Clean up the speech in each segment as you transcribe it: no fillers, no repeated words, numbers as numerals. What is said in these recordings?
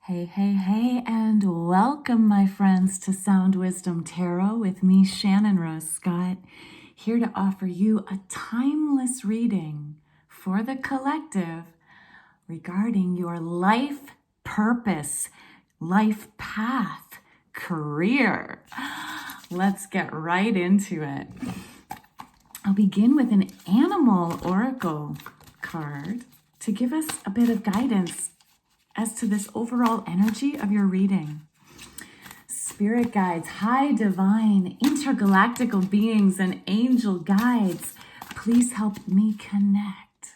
Hey, hey, hey, and welcome, my friends, to Sound Wisdom Tarot with me, Shannon Rose Scott, here to offer you a timeless reading for the collective regarding your life purpose, life path, career. Let's get right into it. I'll begin with an animal oracle card to give us a bit of guidance as to this overall energy of your reading. Spirit guides, high divine, intergalactical beings, and angel guides, please help me connect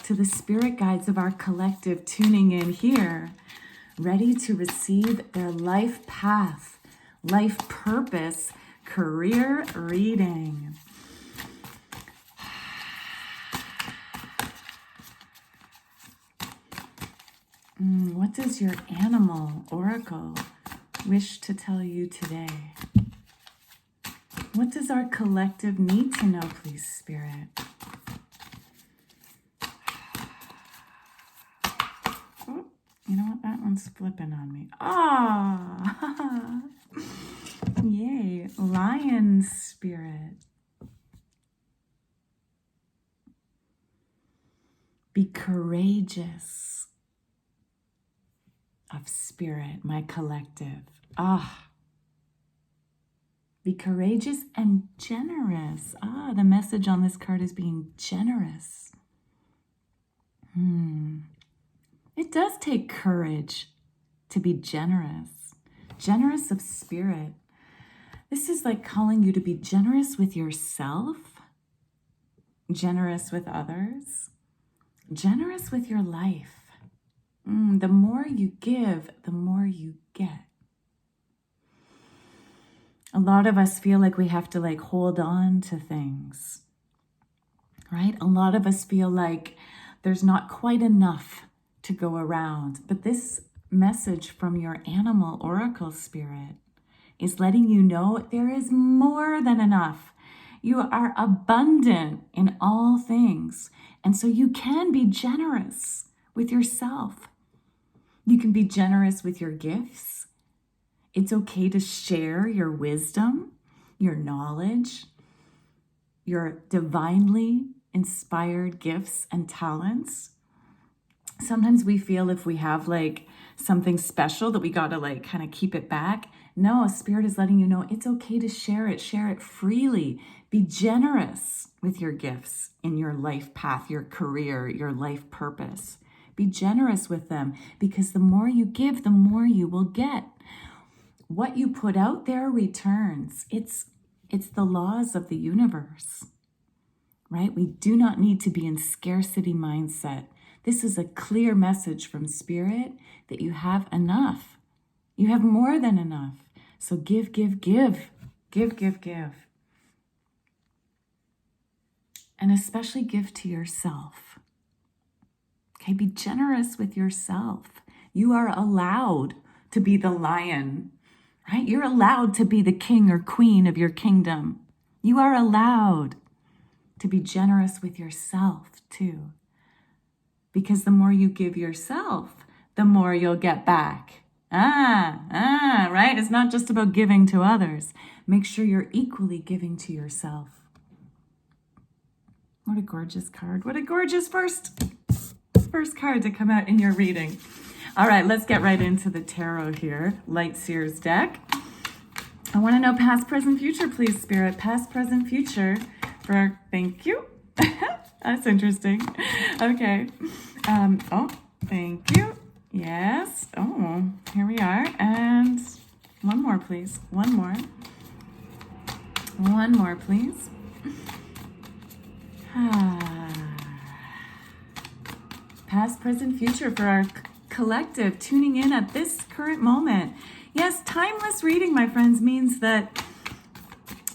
to the spirit guides of our collective tuning in here, ready to receive their life path, life purpose, career reading. What does your animal oracle wish to tell you today? What does our collective need to know, please, Spirit? Oh, you know what? That one's flipping on me. Ah! Yay. Lion Spirit. Be courageous. Of spirit, my collective. Be courageous and generous. The message on this card is being generous. It does take courage to be generous. Generous of spirit. This is like calling you to be generous with yourself, generous with others, generous with your life. The more you give, the more you get. A lot of us feel like we have to hold on to things, right? A lot of us feel like there's not quite enough to go around. But this message from your animal oracle spirit is letting you know there is more than enough. You are abundant in all things. And so you can be generous with yourself. You can be generous with your gifts. It's okay to share your wisdom, your knowledge, your divinely inspired gifts and talents. Sometimes we feel if we have something special that we got to kind of keep it back. No, Spirit is letting you know it's okay to share it freely. Be generous with your gifts in your life path, your career, your life purpose. Be generous with them, because the more you give, the more you will get. What you put out there returns. It's the laws of the universe, right? We do not need to be in scarcity mindset. This is a clear message from Spirit that you have enough. You have more than enough. So give, give, give. Give, give, give. And especially give to yourself. Okay, be generous with yourself. You are allowed to be the lion, right? You're allowed to be the king or queen of your kingdom. You are allowed to be generous with yourself too. Because the more you give yourself, the more you'll get back. Right? It's not just about giving to others. Make sure you're equally giving to yourself. What a gorgeous card. What a gorgeous first card to come out in your reading. All right, let's get right into the tarot here. Light Seers deck. I want to know past, present, future, please, Spirit. Past, present, future for, thank you. That's interesting. Okay. Thank you. Yes. Oh, here we are. And one more, please. One more, please. Past, present, future for our collective tuning in at this current moment. Yes, timeless reading, my friends, means that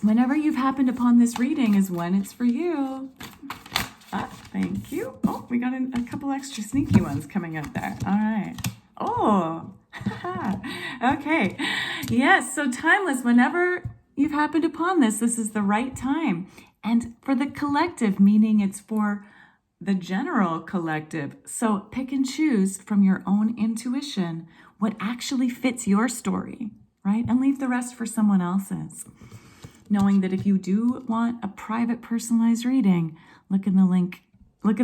whenever you've happened upon this reading is when it's for you. Thank you. Oh, we got a couple extra sneaky ones coming up there. All right. Oh, okay. Yes, so timeless. Whenever you've happened upon this is the right time. And for the collective, meaning it's for the general collective. So pick and choose from your own intuition what actually fits your story, right? And leave the rest for someone else's. Knowing that if you do want a private personalized reading, look in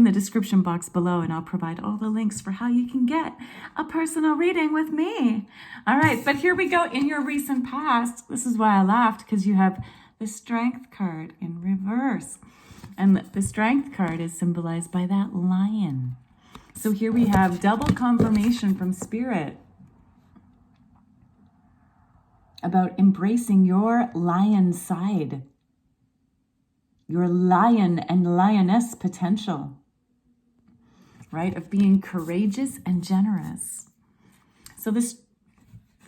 the description box below, and I'll provide all the links for how you can get a personal reading with me. All right, but here we go. In your recent past, this is why I laughed, because you have the Strength card in reverse. And the Strength card is symbolized by that lion. So here we have double confirmation from Spirit about embracing your lion side, your lion and lioness potential, right? Of being courageous and generous. So the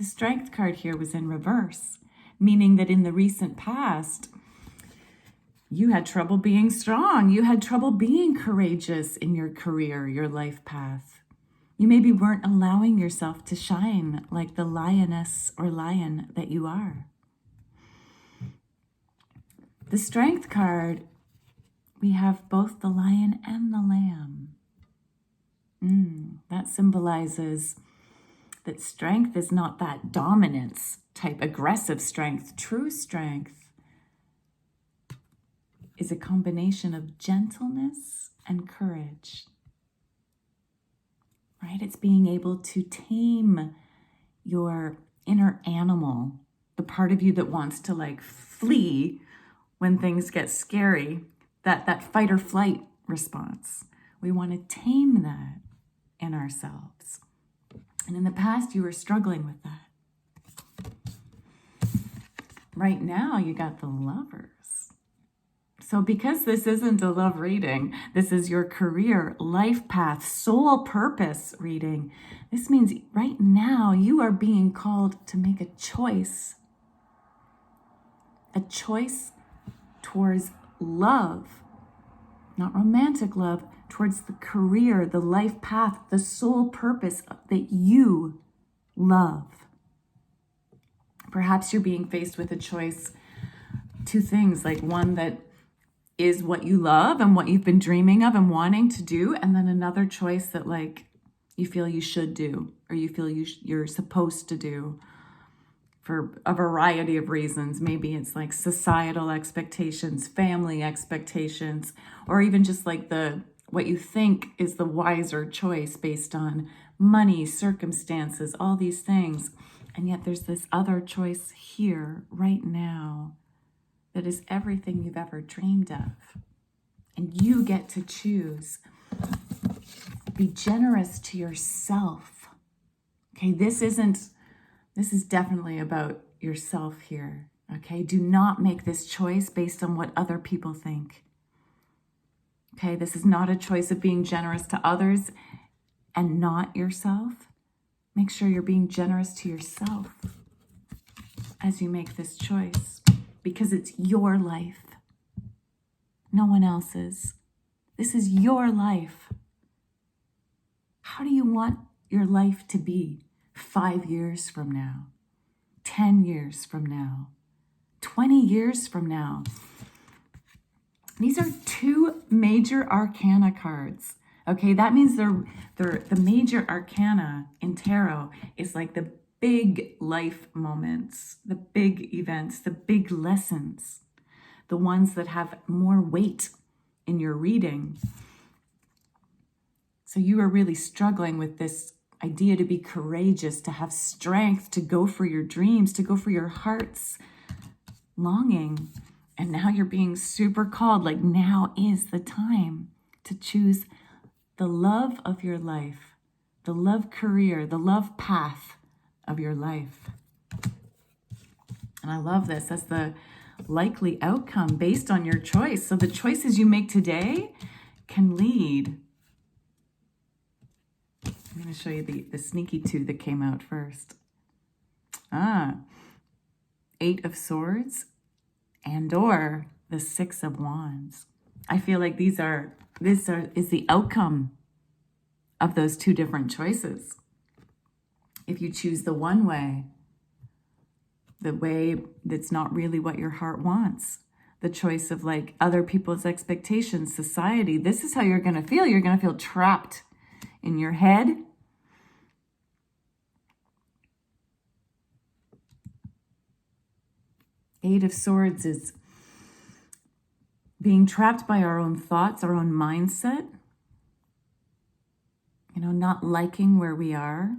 Strength card here was in reverse, meaning that in the recent past, you had trouble being strong. You had trouble being courageous in your career, your life path. You maybe weren't allowing yourself to shine like the lioness or lion that you are. The Strength card, we have both the lion and the lamb. That symbolizes that strength is not that dominance type, aggressive strength. True strength is a combination of gentleness and courage. Right? It's being able to tame your inner animal, the part of you that wants to like flee when things get scary, that fight or flight response. We want to tame that in ourselves. And in the past, you were struggling with that. Right now, you got the Lovers. So because this isn't a love reading, this is your career, life path, soul purpose reading. This means right now you are being called to make a choice towards love, not romantic love, towards the career, the life path, the soul purpose that you love. Perhaps you're being faced with a choice, two things, like one that is what you love and what you've been dreaming of and wanting to do, and then another choice that like you feel you should do, or you feel you're supposed to do for a variety of reasons. Maybe it's like societal expectations, family expectations, or even just like what you think is the wiser choice based on money, circumstances, all these things. And yet there's this other choice here right now that is everything you've ever dreamed of. And you get to choose. Be generous to yourself. Okay, this is definitely about yourself here. Okay, do not make this choice based on what other people think. Okay, this is not a choice of being generous to others and not yourself. Make sure you're being generous to yourself as you make this choice, because it's your life, no one else's. This is your life. How do you want your life to be 5 years from now, 10 years from now, 20 years from now? These are two major arcana cards. Okay, that means the major arcana in tarot is like the big life moments, the big events, the big lessons, the ones that have more weight in your reading. So you are really struggling with this idea to be courageous, to have strength, to go for your dreams, to go for your heart's longing. And now you're being super called, like now is the time to choose the love of your life, the love career, the love path of your life. And I love this as the likely outcome based on your choice. So the choices you make today can lead. I'm going to show you the sneaky two that came out first. 8 of Swords and or the 6 of Wands. I feel like this is the outcome of those two different choices. If you choose the one way, the way that's not really what your heart wants, the choice of like other people's expectations, society. This is how you're going to feel. You're going to feel trapped in your head. Eight of Swords is being trapped by our own thoughts, our own mindset. You know, not liking where we are,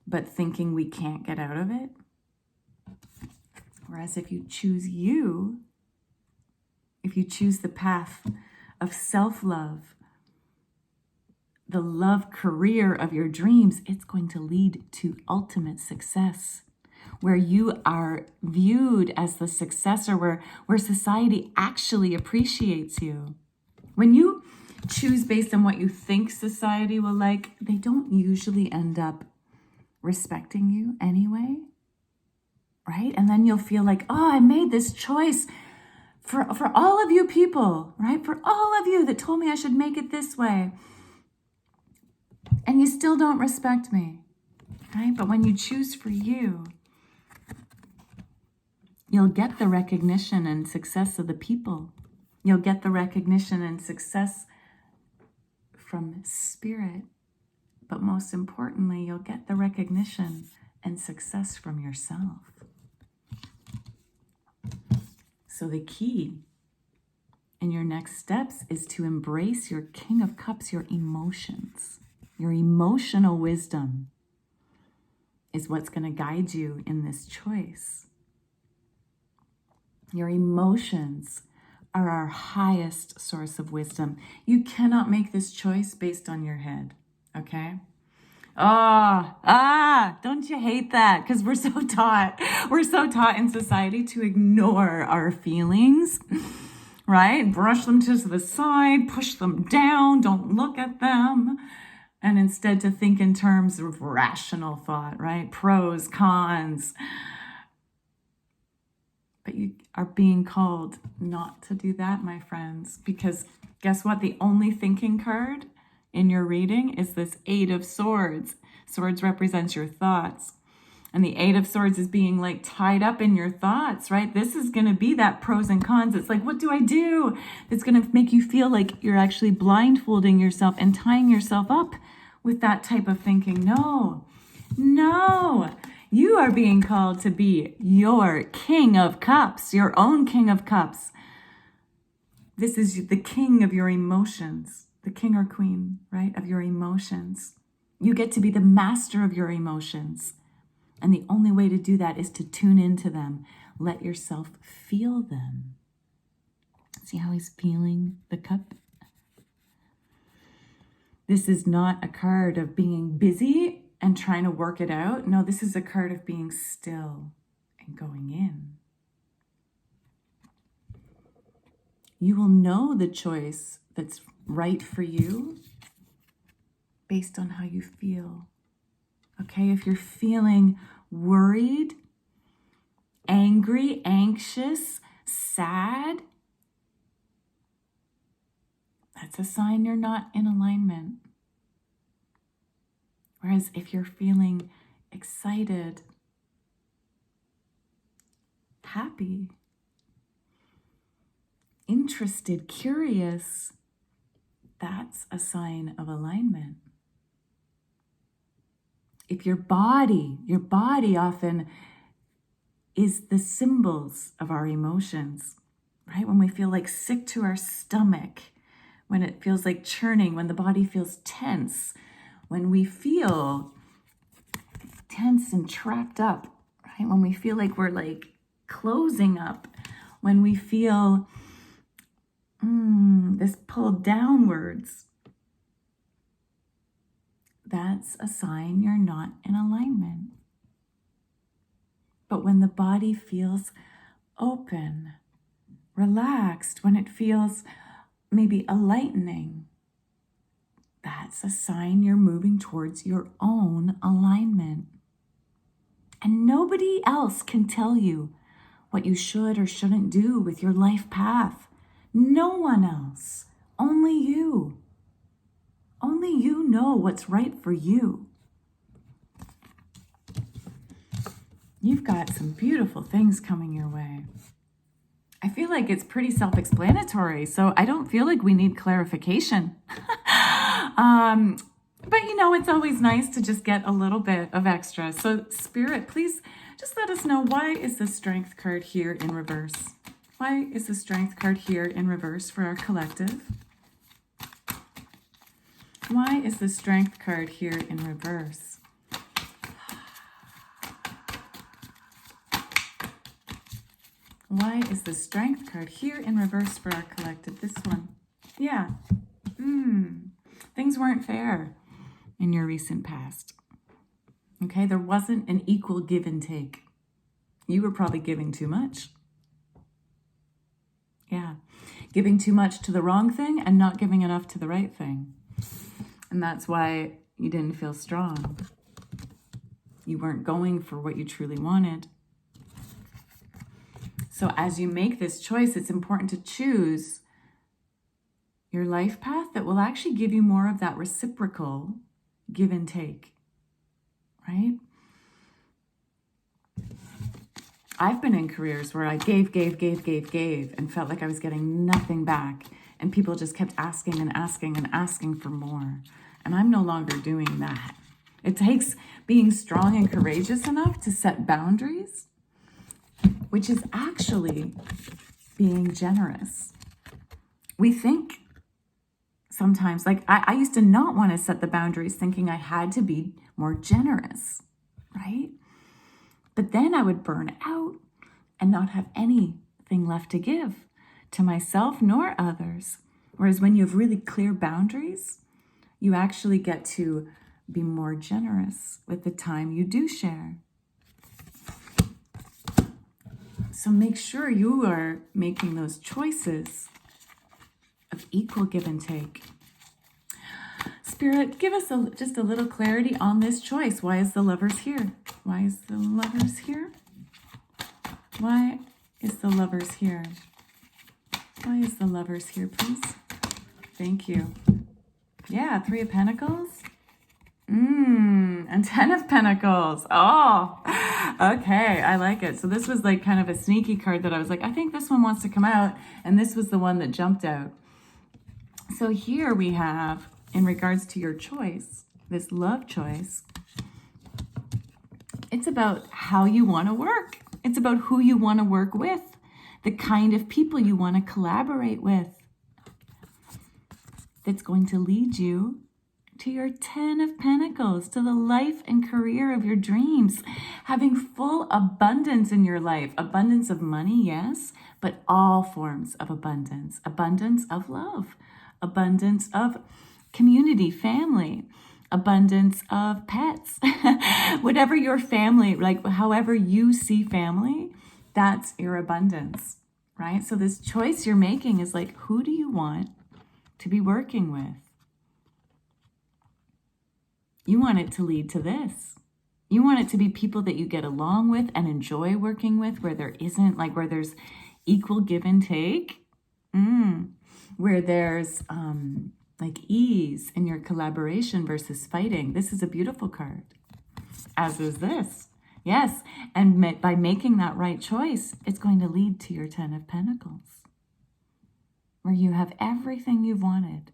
but thinking we can't get out of it. Whereas if you choose you, if you choose the path of self-love, the love career of your dreams, it's going to lead to ultimate success, where you are viewed as the successor, where society actually appreciates you. When you choose based on what you think society will like, they don't usually end up respecting you anyway, right? And then you'll feel like, oh, I made this choice for all of you people, right? For all of you that told me I should make it this way. And you still don't respect me, right? But when you choose for you, you'll get the recognition and success of the people. You'll get the recognition and success from spirit. But most importantly, you'll get the recognition and success from yourself. So the key in your next steps is to embrace your King of Cups, your emotions. Your emotional wisdom is what's going to guide you in this choice. Your emotions are our highest source of wisdom. You cannot make this choice based on your head, okay? Don't you hate that? Because we're so taught in society to ignore our feelings, right? Brush them to the side, push them down, don't look at them. And instead to think in terms of rational thought, right? Pros, cons. But you are being called not to do that, my friends, because guess what? The only thinking card in your reading is this Eight of Swords. Swords represents your thoughts. And the Eight of Swords is being like tied up in your thoughts, right? This is going to be that pros and cons. It's like, what do I do? It's going to make you feel like you're actually blindfolding yourself and tying yourself up with that type of thinking. No. You are being called to be your King of Cups, your own King of Cups. This is the king of your emotions, the king or queen, right, of your emotions. You get to be the master of your emotions. And the only way to do that is to tune into them. Let yourself feel them. See how he's feeling the cup? This is not a card of being busy and trying to work it out. No, this is a card of being still and going in. You will know the choice that's right for you based on how you feel. Okay, if you're feeling worried, angry, anxious, sad, that's a sign you're not in alignment. Whereas if you're feeling excited, happy, interested, curious, that's a sign of alignment. If your body often is the symbols of our emotions, right? When we feel like sick to our stomach, when it feels like churning, when the body feels tense, when we feel tense and trapped up, right? When we feel like we're like closing up, when we feel this pull downwards, that's a sign you're not in alignment. But when the body feels open, relaxed, when it feels maybe a lightening, that's a sign you're moving towards your own alignment. And nobody else can tell you what you should or shouldn't do with your life path. No one else. Only you. Only you know what's right for you. You've got some beautiful things coming your way. I feel like it's pretty self-explanatory, so I don't feel like we need clarification. But you know, it's always nice to just get a little bit of extra. So Spirit, please just let us know, why is the Strength card here in reverse? Why is the Strength card here in reverse for our collective? Why is the Strength card here in reverse? Why is the Strength card here in reverse for our collective? This one. Yeah. Things weren't fair in your recent past. Okay, there wasn't an equal give and take. You were probably giving too much. Yeah. Giving too much to the wrong thing and not giving enough to the right thing. And that's why you didn't feel strong. You weren't going for what you truly wanted. So as you make this choice, it's important to choose your life path that will actually give you more of that reciprocal give and take, right? I've been in careers where I gave, and felt like I was getting nothing back. And people just kept asking and asking and asking for more. And I'm no longer doing that. It takes being strong and courageous enough to set boundaries, which is actually being generous. We think sometimes, like I used to not want to set the boundaries, thinking I had to be more generous, right? But then I would burn out and not have anything left to give to myself nor others. Whereas when you have really clear boundaries, you actually get to be more generous with the time you do share. So make sure you are making those choices of equal give and take. Spirit, give us just a little clarity on this choice. Why is the Lovers here? Why is the Lovers here? Why is the Lovers here? Why is the Lovers here, please? Thank you. Yeah, 3 of Pentacles. And 10 of Pentacles. Oh, okay. I like it. So this was like kind of a sneaky card that I was like, I think this one wants to come out. And this was the one that jumped out. So here we have, in regards to your choice, this love choice, it's about how you want to work. It's about who you want to work with, the kind of people you want to collaborate with, that's going to lead you to your 10 of Pentacles, to the life and career of your dreams, having full abundance in your life. Abundance of money, yes, but all forms of abundance. Abundance of love, abundance of community, family, abundance of pets. Whatever your family, like however you see family, that's your abundance, right? So this choice you're making is like, who do you want to be working with? You want it to lead to this. You want it to be people that you get along with and enjoy working with, where there isn't, like where there's equal give and take, where there's like ease in your collaboration versus fighting. This is a beautiful card, as is this. Yes, and by making that right choice, it's going to lead to your 10 of Pentacles, where you have everything you've wanted.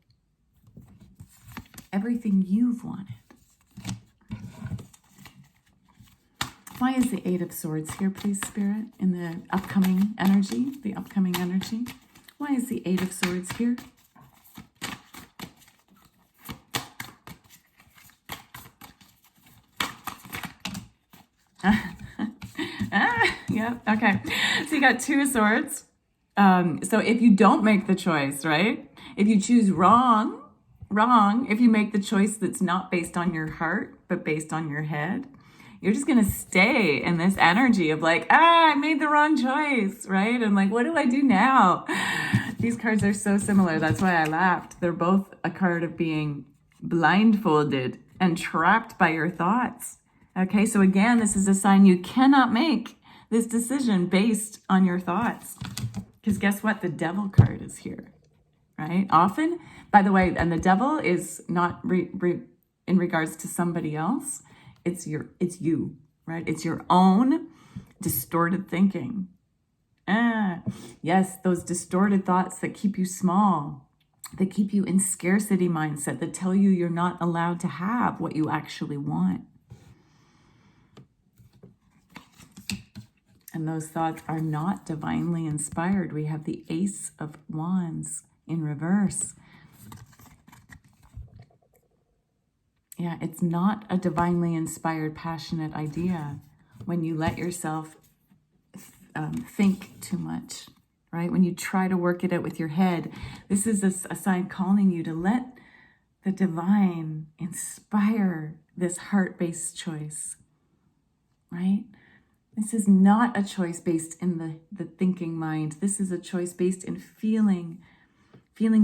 Everything you've wanted. Why is the 8 of Swords here, please, Spirit, in the upcoming energy? The upcoming energy. Why is the 8 of Swords here? Yeah, okay. So you got 2 of Swords. So if you don't make the choice, right? If you choose wrong, if you make the choice that's not based on your heart, but based on your head, you're just going to stay in this energy of like, I made the wrong choice, right? And like, what do I do now? These cards are so similar. That's why I laughed. They're both a card of being blindfolded and trapped by your thoughts. Okay, so again, this is a sign you cannot make this decision based on your thoughts. Because guess what? The Devil card is here, right? Often, by the way, and the Devil is not in regards to somebody else. It's you, right? It's your own distorted thinking. Yes, those distorted thoughts that keep you small, that keep you in scarcity mindset, that tell you you're not allowed to have what you actually want. And those thoughts are not divinely inspired. We have the Ace of Wands in reverse. Yeah, it's not a divinely inspired, passionate idea when you let yourself think too much, right? When you try to work it out with your head. This is a sign calling you to let the divine inspire this heart-based choice, right? This is not a choice based in the thinking mind. This is a choice based in feelings,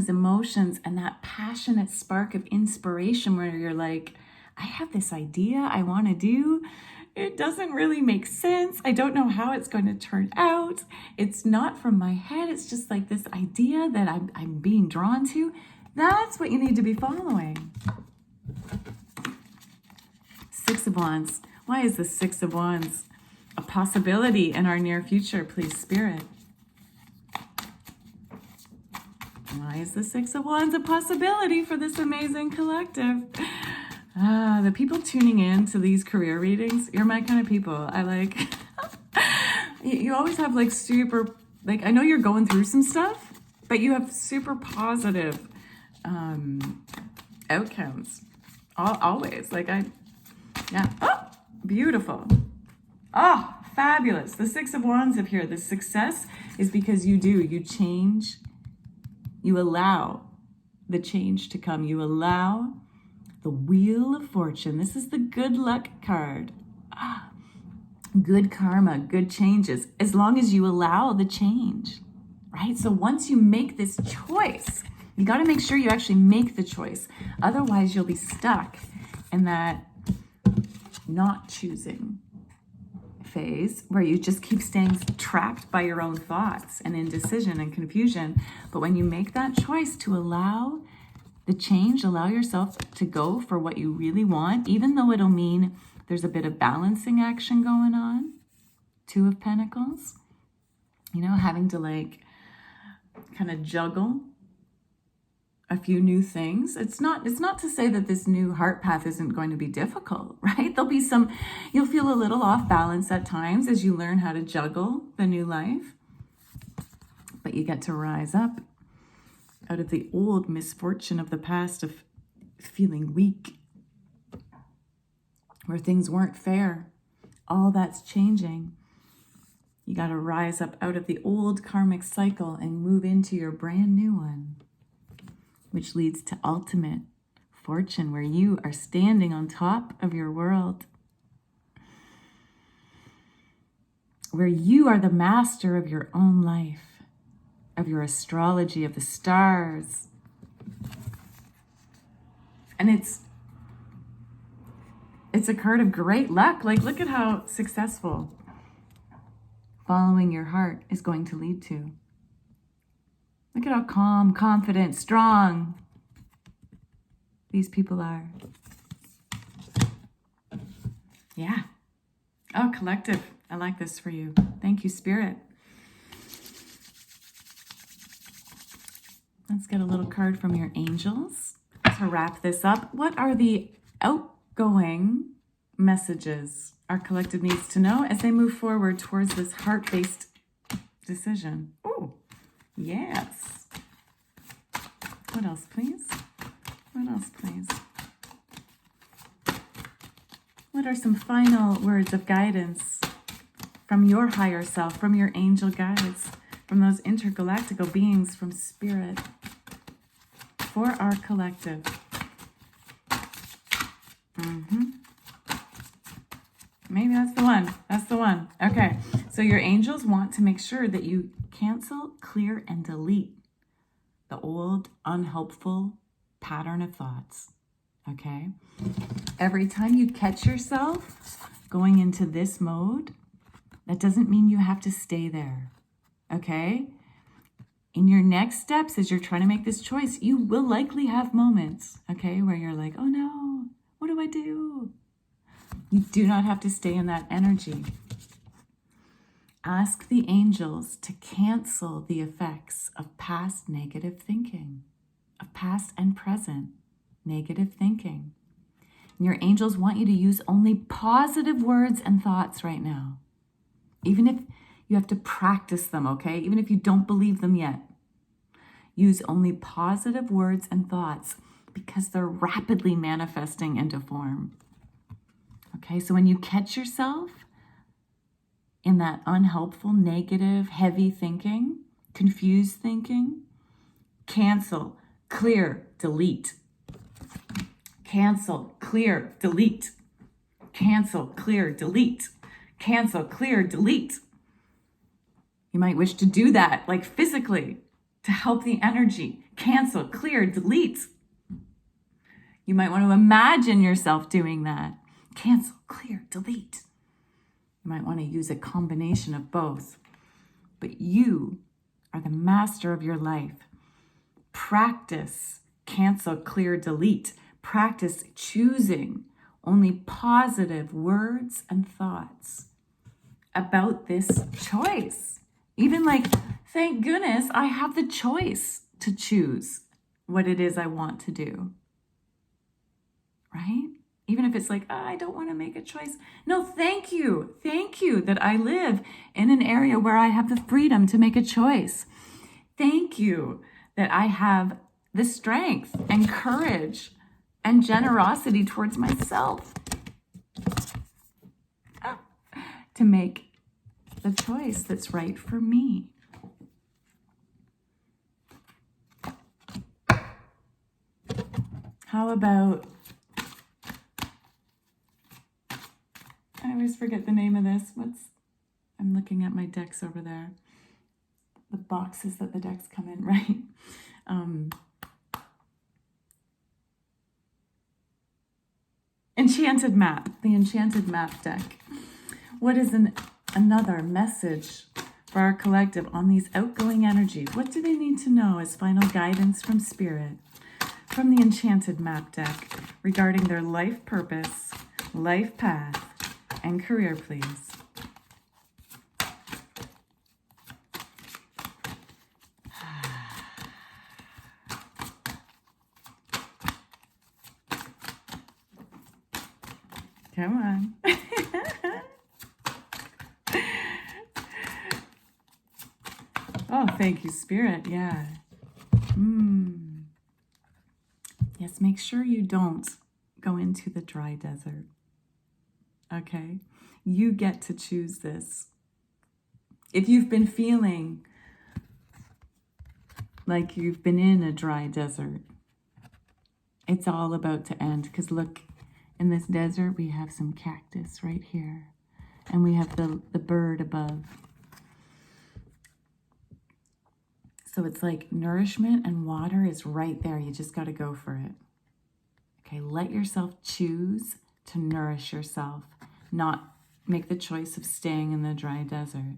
emotions, and that passionate spark of inspiration where you're like, I have this idea I want to do. It doesn't really make sense. I don't know how it's going to turn out. It's not from my head. It's just like this idea that I'm being drawn to. That's what you need to be following. Six of Wands. Why is the Six of Wands a possibility in our near future, please, Spirit? Why is the Six of Wands a possibility for this amazing collective? The people tuning in to these career readings, you're my kind of people. I like, you always have like super, like, I know you're going through some stuff, but you have super positive outcomes. Always. Like yeah. Oh, beautiful. Oh, fabulous. The Six of Wands up here. The success is because you change. You allow the change to come. You allow the Wheel of Fortune. This is the good luck card. Good karma, good changes, as long as you allow the change, right? So once you make this choice, you got to make sure you actually make the choice. Otherwise, you'll be stuck in that not choosing phase where you just keep staying trapped by your own thoughts and indecision and confusion. But when you make that choice to allow the change, allow yourself to go for what you really want, even though it'll mean there's a bit of balancing action going on. Two of Pentacles, you know, having to like kind of juggle a few new things. It's not to say that this new heart path isn't going to be difficult, right? There'll be you'll feel a little off balance at times as you learn how to juggle the new life, but you get to rise up out of the old misfortune of the past of feeling weak, where things weren't fair. All that's changing. You got to rise up out of the old karmic cycle and move into your brand new one, which leads to ultimate fortune, where you are standing on top of your world, where you are the master of your own life, of your astrology, of the stars. And it's a card of great luck. Like, look at how successful following your heart is going to lead to. Look at how calm, confident, strong these people are. Yeah. Oh, collective. I like this for you. Thank you, Spirit. Let's get a little card from your angels to wrap this up. What are the outgoing messages our collective needs to know as they move forward towards this heart-based decision? Oh, yes. What else, please? What else, please? What are some final words of guidance from your higher self, from your angel guides, from those intergalactical beings from Spirit for our collective? Maybe that's the one. That's the one. Okay. So your angels want to make sure that you cancel, clear, and delete the old, unhelpful pattern of thoughts. Okay. Every time you catch yourself going into this mode, that doesn't mean you have to stay there. Okay. In your next steps, as you're trying to make this choice, you will likely have moments, okay, where you're like, oh no, what do I do? You do not have to stay in that energy. Ask the angels to cancel the effects of past negative thinking, of past and present negative thinking. And your angels want you to use only positive words and thoughts right now. Even if you have to practice them, okay? Even if you don't believe them yet. Use only positive words and thoughts because they're rapidly manifesting into form. Okay, so when you catch yourself in that unhelpful, negative, heavy thinking, confused thinking, cancel, clear, delete. Cancel, clear, delete. Cancel, clear, delete. Cancel, clear, delete. You might wish to do that, like physically, to help the energy. Cancel, clear, delete. You might want to imagine yourself doing that. Cancel, clear, delete. You might want to use a combination of both. But you are the master of your life. Practice, cancel, clear, delete. Practice choosing only positive words and thoughts about this choice. Even like, thank goodness I have the choice to choose what it is I want to do. Right? Even if it's like, oh, I don't want to make a choice. No, thank you. Thank you that I live in an area where I have the freedom to make a choice. Thank you that I have the strength and courage and generosity towards myself to make the choice that's right for me. How about, I always forget the name of this. I'm looking at my decks over there. The boxes that the decks come in, right? Enchanted Map, the Enchanted Map deck. What is another message for our collective on these outgoing energies? What do they need to know as final guidance from Spirit, from the Enchanted Map deck, regarding their life purpose, life path, and career, please? Come on. Oh, thank you, Spirit. Yeah. Yes, make sure you don't go into the dry desert. Okay? You get to choose this. If you've been feeling like you've been in a dry desert, it's all about to end. Because look, in this desert, we have some cactus right here. And we have the bird above. So it's like nourishment and water is right there. You just got to go for it. Okay, let yourself choose to nourish yourself, not make the choice of staying in the dry desert.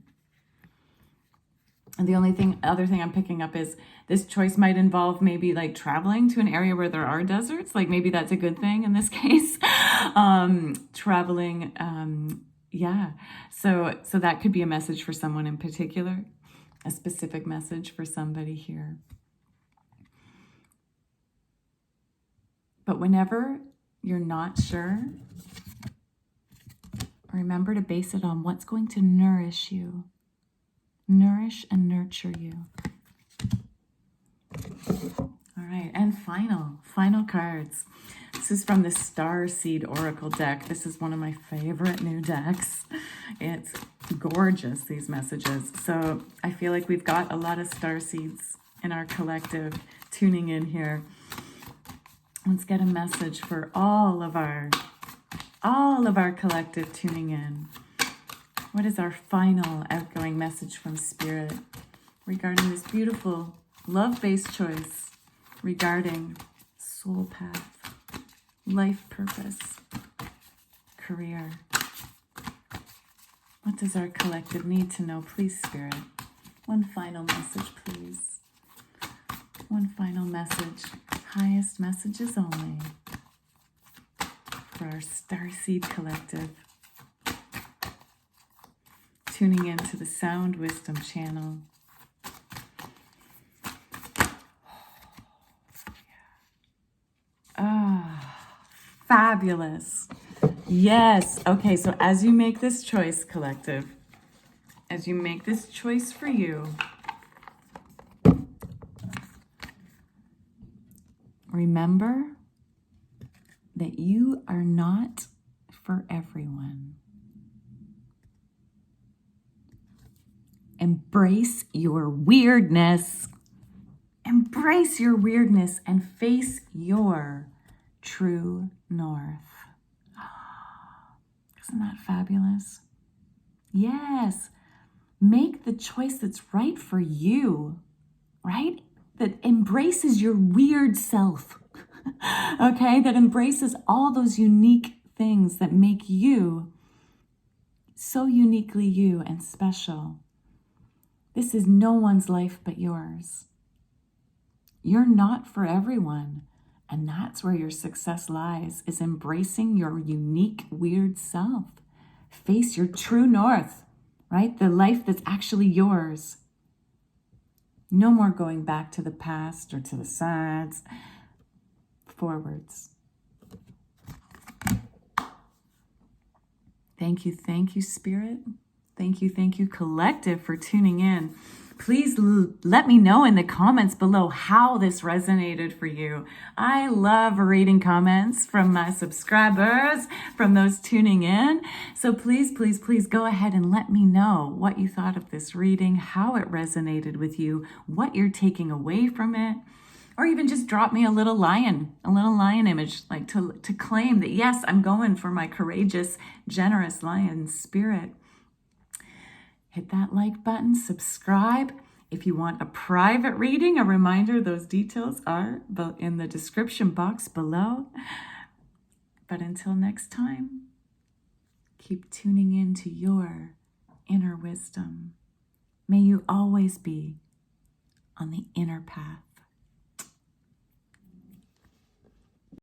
And the other thing I'm picking up is this choice might involve maybe like traveling to an area where there are deserts. Like maybe that's a good thing in this case. Traveling, yeah. So that could be a message for someone in particular, a specific message for somebody here. But whenever you're not sure, remember to base it on what's going to nourish you. Nourish and nurture you. All right, and final cards. This is from the Starseed Oracle deck. This is one of my favorite new decks. It's gorgeous, these messages. So I feel like we've got a lot of starseeds in our collective tuning in here. Let's get a message for all of our collective tuning in. What is our final outgoing message from Spirit regarding this beautiful love-based choice regarding soul path, life purpose, career? What does our collective need to know, please, Spirit? One final message, please. One final message. Highest messages only for our Starseed collective. tuning into the Sound Wisdom channel. Fabulous. Yes. Okay, so as you make this choice, collective, as you make this choice for you, remember that you are not for everyone. Embrace your weirdness. Embrace your weirdness and face your true north. Isn't that fabulous? Yes. Make the choice that's right for you, right? That embraces your weird self, okay? That embraces all those unique things that make you so uniquely you and special. This is no one's life but yours. You're not for everyone. And that's where your success lies, is embracing your unique, weird self. Face your true north, right? The life that's actually yours. No more going back to the past or to the sides. Forwards. Thank you, Spirit. Thank you, Collective, for tuning in. Please let me know in the comments below how this resonated for you. I love reading comments from my subscribers, from those tuning in. So please go ahead and let me know what you thought of this reading, how it resonated with you, what you're taking away from it. Or even just drop me a little lion image, like to claim that, yes, I'm going for my courageous, generous lion spirit. Hit that like button, subscribe. If you want a private reading, a reminder, those details are in the description box below. But until next time, keep tuning into your inner wisdom. May you always be on the inner path.